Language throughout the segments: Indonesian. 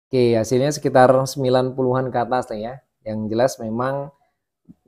Oke, hasilnya sekitar 90-an ke atas ya. Yang jelas memang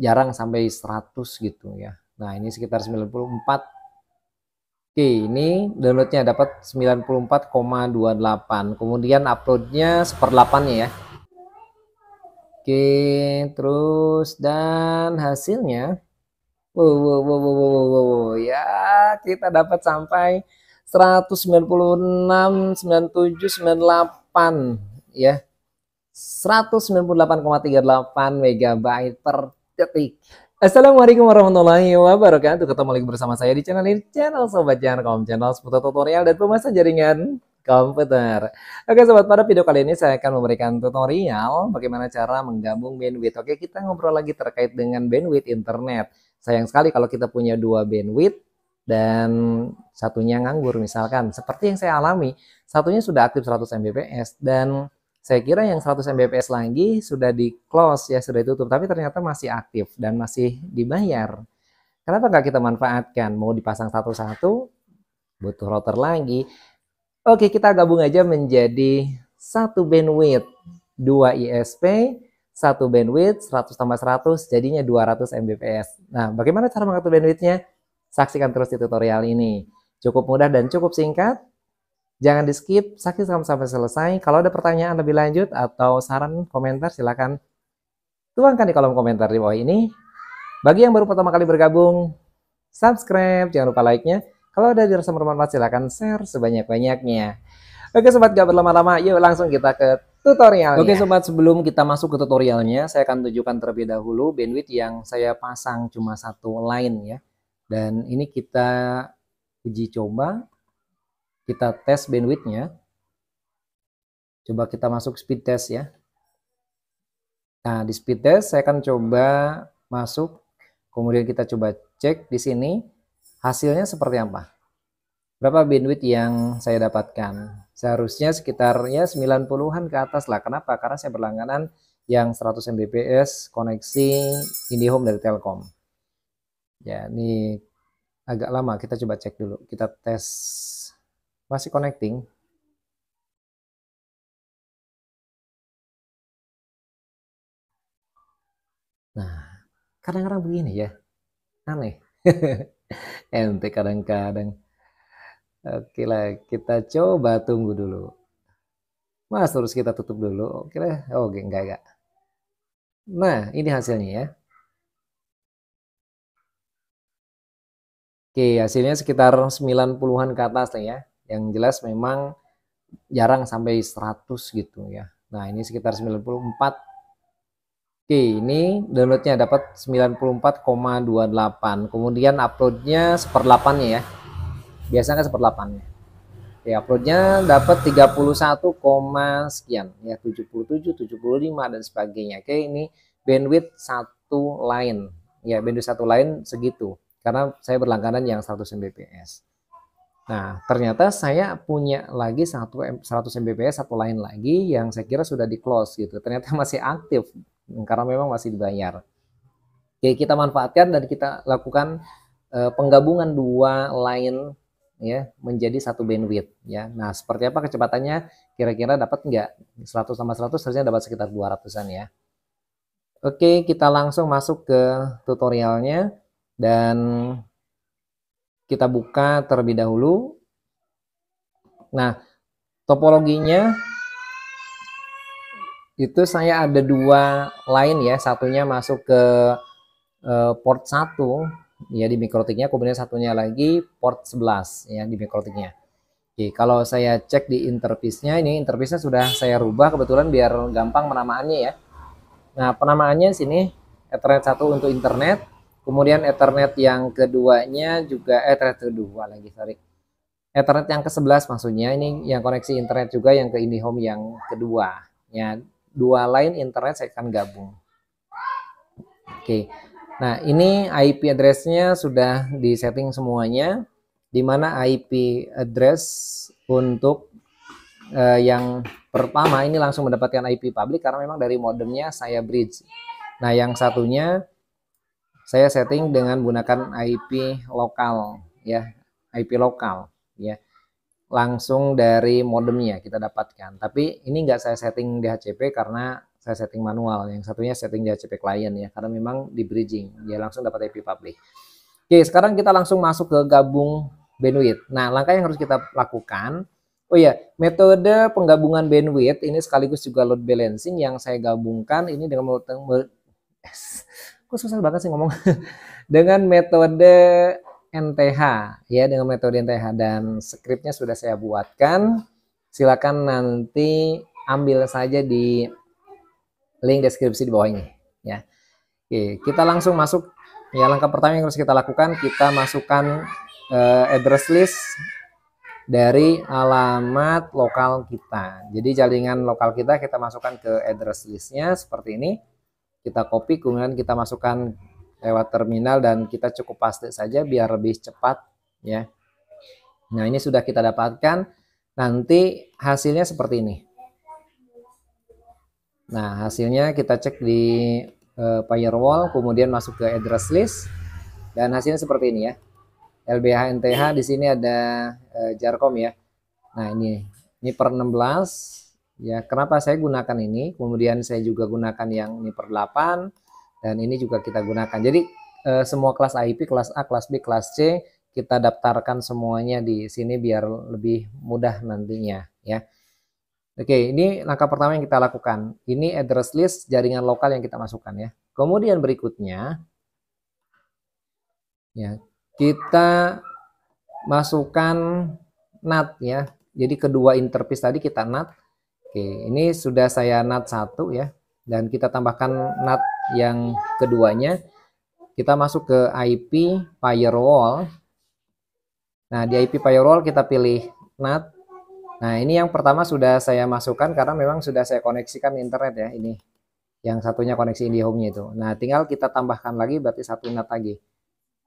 jarang sampai 100 gitu ya. Nah, ini sekitar 94. Oke, ini downloadnya dapat 94,28. Kemudian uploadnya 1/8 ya. Oke, terus dan hasilnya, wow, wow, wow, wow, wow, wow, wow. Ya kita dapat sampai 196, 97, 98 ya. 198,38 megabyte per detik. Assalamualaikum warahmatullahi wabarakatuh. Ketemu lagi bersama saya di channel ini, channel Sobat Jarkom, channel seputar tutorial dan pemasangan jaringan komputer. Oke sobat, pada video kali ini saya akan memberikan tutorial bagaimana cara menggabung bandwidth. Oke, kita ngobrol lagi terkait dengan bandwidth internet. Sayang sekali kalau kita punya dua bandwidth dan satunya nganggur misalkan. Seperti yang saya alami, satunya sudah aktif 100 Mbps dan saya kira yang 100 Mbps lagi sudah di close ya, sudah ditutup, tapi ternyata masih aktif dan masih dibayar. Kenapa nggak kita manfaatkan? Mau dipasang satu-satu, butuh router lagi. Oke, kita gabung aja menjadi satu bandwidth, 2 ISP, satu bandwidth 100 tambah 100 jadinya 200 Mbps. Nah, bagaimana cara mengatur bandwidthnya? Saksikan terus di tutorial ini. Cukup mudah dan cukup singkat. Jangan di skip, saksikan sampai selesai. Kalau ada pertanyaan lebih lanjut atau saran komentar silakan tuangkan di kolom komentar di bawah ini. Bagi yang baru pertama kali bergabung, subscribe, jangan lupa like-nya. Kalau ada dirasa bermanfaat silakan share sebanyak-banyaknya. Oke sobat, gak berlama-lama, yuk langsung kita ke tutorialnya. Oke sobat, sebelum kita masuk ke tutorialnya, saya akan tunjukkan terlebih dahulu bandwidth yang saya pasang cuma satu line ya. Dan ini kita uji coba. Kita tes bandwidthnya. Coba kita masuk speed test ya. Nah, di speed test saya akan coba masuk. Kemudian kita coba cek di sini hasilnya seperti apa. Berapa bandwidth yang saya dapatkan? Seharusnya sekitarnya 90-an ke atas lah. Kenapa? Karena saya berlangganan yang 100 Mbps koneksi IndiHome dari Telkom. Ya, ini agak lama. Kita coba cek dulu. Kita tes. Masih connecting. Nah, kadang-kadang begini ya. Aneh. Ente kadang-kadang. Oke lah, kita coba tunggu dulu. Mas, terus kita tutup dulu. Oke lah. Oke, enggak. Nah, ini hasilnya ya. Oke, hasilnya sekitar 90-an ke atas lah ya. Yang jelas memang jarang sampai 100 gitu ya. Nah, ini sekitar 94. Oke, ini downloadnya dapat 94,28. Kemudian uploadnya 1/8 ya. Biasanya 1/8. Ya, uploadnya dapat 31, sekian ya, 77, 75 dan sebagainya. Oke, ini bandwidth satu line. Ya, bandwidth satu line segitu. Karena saya berlangganan yang 100 Mbps. Nah, ternyata saya punya lagi 100 Mbps satu line lagi yang saya kira sudah di close gitu. Ternyata masih aktif karena memang masih dibayar. Oke, kita manfaatkan dan kita lakukan penggabungan dua line ya menjadi satu bandwidth ya. Nah, seperti apa kecepatannya? Kira-kira dapat nggak? 100 tambah 100 harusnya dapat sekitar 200-an ya. Oke, kita langsung masuk ke tutorialnya dan kita buka terlebih dahulu. Nah, topologinya itu saya ada dua line ya, satunya masuk ke port 1 ya di mikrotiknya, kemudian satunya lagi port 11 ya di mikrotiknya. Oke, kalau saya cek di interface-nya, ini interface-nya sudah saya rubah kebetulan biar gampang penamaannya ya. Nah, penamaannya sini Ethernet 1 untuk internet, kemudian Ethernet yang keduanya juga Ethernet kedua lagi, sorry. Ethernet yang ke-11 maksudnya, ini yang koneksi internet juga yang ke IndiHome yang kedua. Ya, dua line internet saya akan gabung. Oke. Nah, ini IP address-nya sudah disetting semuanya, di mana IP address untuk yang pertama ini langsung mendapatkan IP public karena memang dari modemnya saya bridge. Nah, yang satunya saya setting dengan menggunakan IP lokal ya, IP lokal ya. langsung dari modemnya kita dapatkan. Tapi ini nggak saya setting DHCP karena saya setting manual. Yang satunya setting DHCP client ya, karena memang di bridging dia langsung dapat IP public. Oke, sekarang kita langsung masuk ke gabung bandwidth. Nah, langkah yang harus kita lakukan, oh ya, metode penggabungan bandwidth ini sekaligus juga load balancing yang saya gabungkan ini dengan kok susah banget sih ngomong dengan metode NTH ya, dengan metode NTH, dan skripnya sudah saya buatkan. Silakan nanti ambil saja di link deskripsi di bawah ini ya. Oke, kita langsung masuk ya. Langkah pertama yang harus kita lakukan, kita masukkan address list dari alamat lokal kita. Jadi jaringan lokal kita masukkan ke address listnya seperti ini. Kita copy, kemudian kita masukkan lewat terminal dan kita cukup paste saja biar lebih cepat ya. Nah, ini sudah kita dapatkan. Nanti hasilnya seperti ini. Nah, hasilnya kita cek di firewall, kemudian masuk ke address list dan hasilnya seperti ini ya. LBH NTH di sini ada Jarkom ya. Nah, ini per 16 ya. Kenapa saya gunakan ini? Kemudian saya juga gunakan yang ini per 8 dan ini juga kita gunakan. Jadi semua kelas IP, kelas A, kelas B, kelas C kita daftarkan semuanya di sini biar lebih mudah nantinya ya. Oke, ini langkah pertama yang kita lakukan. Ini address list jaringan lokal yang kita masukkan ya. Kemudian berikutnya ya, kita masukkan NAT ya. Jadi kedua interface tadi kita NAT. Oke, ini sudah saya NAT 1 ya. Dan kita tambahkan NAT yang keduanya. Kita masuk ke IP firewall. Nah, di IP firewall kita pilih NAT. Nah, ini yang pertama sudah saya masukkan karena memang sudah saya koneksikan internet ya. Ini yang satunya koneksi IndiHome-nya itu. Nah, tinggal kita tambahkan lagi berarti satu NAT lagi.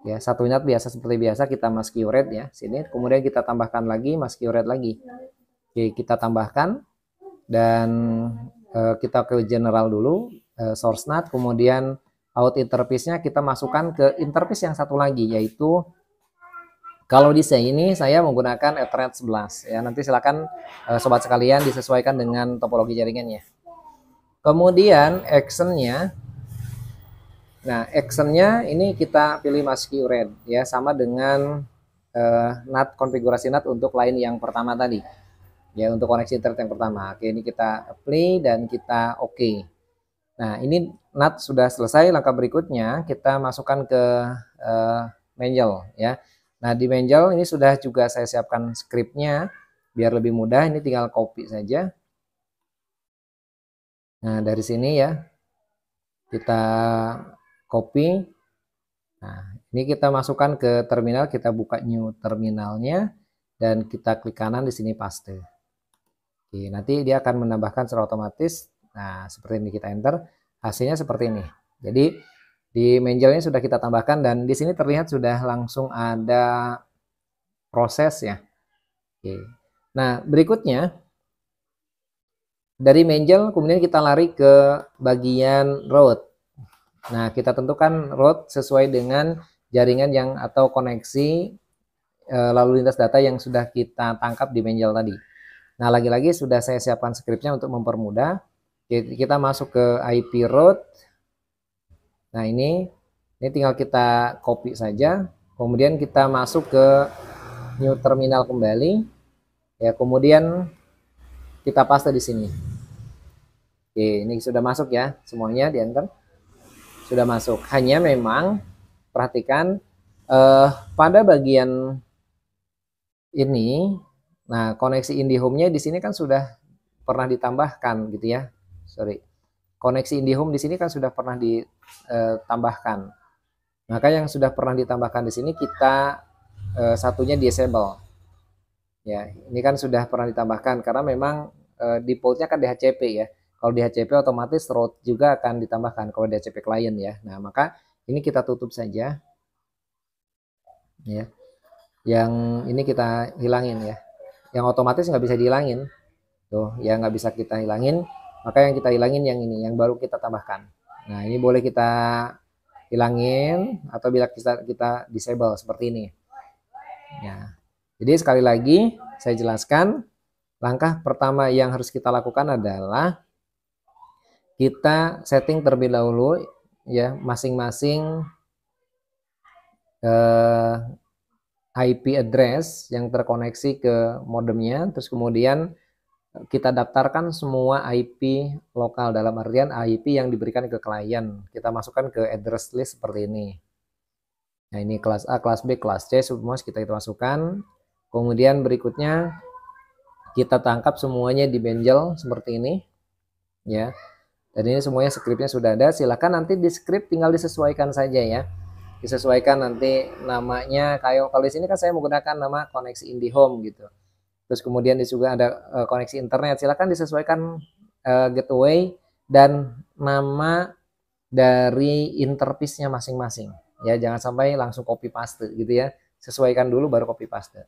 Ya, satu NAT biasa seperti biasa kita masquerade ya. Sini kemudian kita tambahkan lagi masquerade lagi. Oke, kita tambahkan dan kita ke general dulu, source NAT, kemudian out interface-nya kita masukkan ke interface yang satu lagi, yaitu kalau di sini saya menggunakan Ethernet 11 ya. Nanti silakan sobat sekalian disesuaikan dengan topologi jaringannya. Kemudian actionnya, nah actionnya ini kita pilih masquerade ya, sama dengan NAT, konfigurasi NAT untuk line yang pertama tadi ya, untuk koneksi internet yang pertama. Oke, ini kita apply dan kita oke. Nah, ini NAT sudah selesai. Langkah berikutnya kita masukkan ke Manjel ya. Nah, di Manjel ini sudah juga saya siapkan skripnya biar lebih mudah. Ini tinggal copy saja. Nah, dari sini ya kita copy. Nah, ini kita masukkan ke terminal, kita buka new terminalnya dan kita klik kanan di sini paste. Oke, nanti dia akan menambahkan secara otomatis. Nah, seperti ini kita enter, hasilnya seperti ini. Jadi di Manjelnya sudah kita tambahkan dan di sini terlihat sudah langsung ada proses ya. Oke. Nah, berikutnya dari Manjel kemudian kita lari ke bagian route. Nah, kita tentukan route sesuai dengan jaringan yang atau koneksi lalu lintas data yang sudah kita tangkap di Manjel tadi. Nah, lagi-lagi sudah saya siapkan skripnya untuk mempermudah. Kita masuk ke IP route. Nah, ini tinggal kita copy saja. Kemudian kita masuk ke new terminal kembali. Ya, kemudian kita paste di sini. Oke, ini sudah masuk ya, semuanya di enter. Sudah masuk. Hanya memang perhatikan pada bagian ini, nah koneksi IndiHome-nya di sini kan sudah pernah ditambahkan gitu ya. Sorry. Koneksi IndiHome di sini kan sudah pernah ditambahkan. Maka yang sudah pernah ditambahkan di sini kita satunya disable. Ya, ini kan sudah pernah ditambahkan karena memang defaultnya kan DHCP ya. Kalau DHCP otomatis route juga akan ditambahkan kalau DHCP client ya. Nah, maka ini kita tutup saja. Ya. Yang ini kita hilangin ya. Yang otomatis nggak bisa dihilangin. Tuh, ya nggak bisa kita hilangin. Maka yang kita hilangin yang ini, yang baru kita tambahkan. Nah, ini boleh kita hilangin atau bila kita disable seperti ini. Ya. Jadi sekali lagi saya jelaskan, langkah pertama yang harus kita lakukan adalah kita setting terlebih dahulu ya masing-masing IP address yang terkoneksi ke modemnya, terus kemudian kita daftarkan semua IP lokal, dalam artian IP yang diberikan ke klien. Kita masukkan ke address list seperti ini. Nah, ini kelas A, kelas B, kelas C, semua kita masukkan. Kemudian berikutnya kita tangkap semuanya di benjel seperti ini. Ya. Dan ini semuanya scriptnya sudah ada. Silakan nanti di script tinggal disesuaikan saja ya. Disesuaikan nanti namanya. Kayak kalau di sini kan saya menggunakan nama koneksi IndiHome gitu. Terus kemudian juga ada koneksi internet. Silakan disesuaikan gateway dan nama dari interface-nya masing-masing. Ya, jangan sampai langsung copy paste gitu ya. Sesuaikan dulu baru copy paste.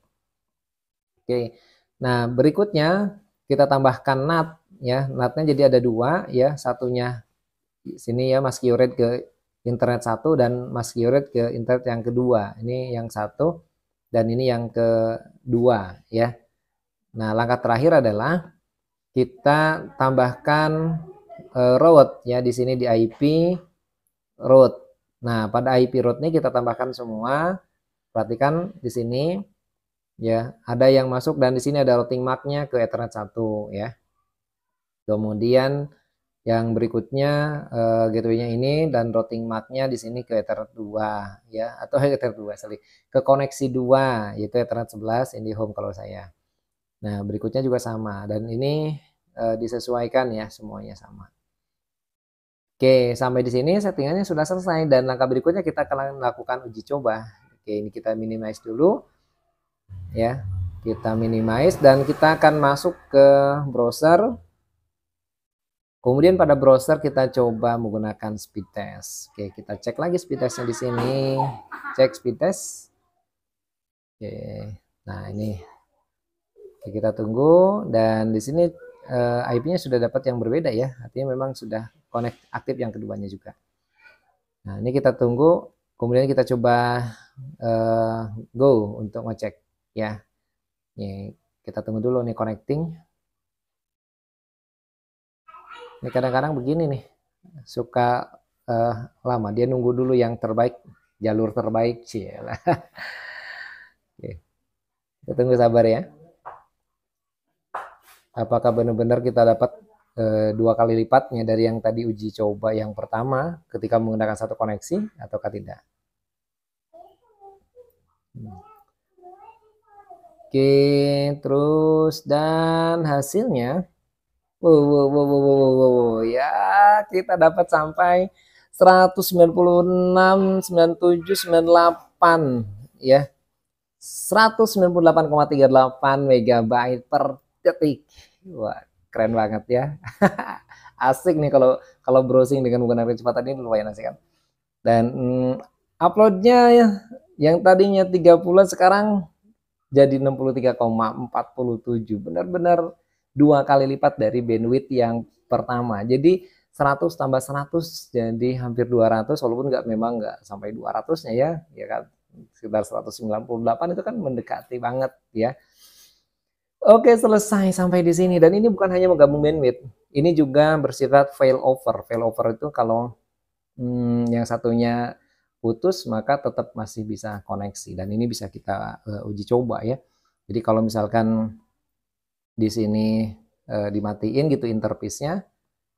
Oke. Nah, berikutnya kita tambahkan NAT ya. NAT-nya jadi ada dua ya. Satunya di sini ya Mas Qred ke internet satu dan Mas Qred ke internet yang kedua. Ini yang satu dan ini yang kedua ya. Nah, langkah terakhir adalah kita tambahkan route ya di sini di IP route. Nah, pada IP route ini kita tambahkan semua. Perhatikan di sini ya, ada yang masuk dan di sini ada routing mark-nya ke Ethernet 1 ya. Kemudian yang berikutnya gateway-nya ini dan routing mark-nya di sini ke Ethernet 2 ya, atau Ethernet 2 sorry, ke koneksi 2 yaitu Ethernet 11 IndiHome kalau saya. Nah, berikutnya juga sama dan ini disesuaikan ya, semuanya sama. Oke, sampai di sini settingannya sudah selesai dan langkah berikutnya kita akan melakukan uji coba. Oke, ini kita minimize dulu. Ya, kita minimize dan kita akan masuk ke browser. Kemudian pada browser kita coba menggunakan speed test. Oke, kita cek lagi speed testnya di sini. Cek speed test. Oke, nah ini. Oke, kita tunggu dan di sini IP-nya sudah dapat yang berbeda ya. Artinya memang sudah connect aktif yang keduanya juga. Nah, ini kita tunggu. Kemudian kita coba go untuk ngecek ya. Nih, kita tunggu dulu nih connecting. Ini kadang-kadang begini nih. Suka lama. Dia nunggu dulu yang terbaik, jalur terbaik sih. Oke. Kita tunggu sabar ya. Apakah benar-benar kita dapat 2 kali lipatnya dari yang tadi uji coba yang pertama ketika menggunakan satu koneksi ataukah tidak? Oke, terus dan hasilnya, ya kita dapat sampai 196, 97, 98 ya, 198,38 MB per detik. Wah, keren banget ya. Asik nih kalau browsing dengan menggunakan kecepatan ini, lumayan asik kan. Dan uploadnya ya, yang tadinya 30 sekarang jadi 63,47. Benar-benar 2 kali lipat dari bandwidth yang pertama. Jadi 100 tambah 100 jadi hampir 200, walaupun memang nggak sampai 200-nya ya kan. Sekitar 198 itu kan mendekati banget ya. Oke, selesai sampai di sini. Dan ini bukan hanya menggabung bandwidth, ini juga bersifat failover. Failover itu kalau yang satunya putus maka tetap masih bisa koneksi, dan ini bisa kita uji coba ya. Jadi kalau misalkan di sini dimatiin gitu interface-nya,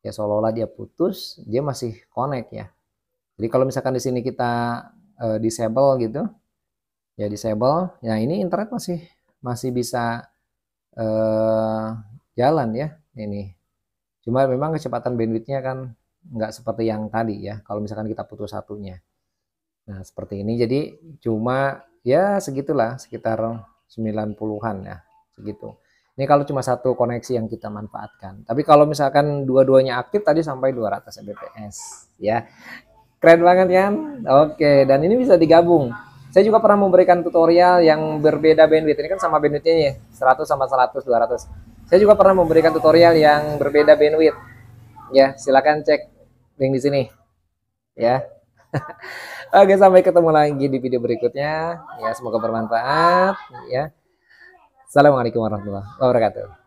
ya seolah-olah dia putus, dia masih connect ya. Jadi kalau misalkan di sini kita disable gitu, ya disable, ya ini internet masih bisa jalan ya ini. Cuma memang kecepatan bandwidthnya kan nggak seperti yang tadi ya, kalau misalkan kita putus satunya. Nah, seperti ini. Jadi cuma ya segitulah, sekitar 90-an ya, segitu. Ini kalau cuma satu koneksi yang kita manfaatkan. Tapi kalau misalkan dua-duanya aktif tadi sampai 200 Mbps ya. Keren banget kan? Oke, dan ini bisa digabung. Saya juga pernah memberikan tutorial yang berbeda bandwidth. Ini kan sama bandwidthnya ya, 100 sama 100, 200. Saya juga pernah memberikan tutorial yang berbeda bandwidth. Ya, silakan cek link di sini. Ya. Oke, sampai ketemu lagi di video berikutnya. Ya, semoga bermanfaat ya. Assalamualaikum warahmatullahi wabarakatuh.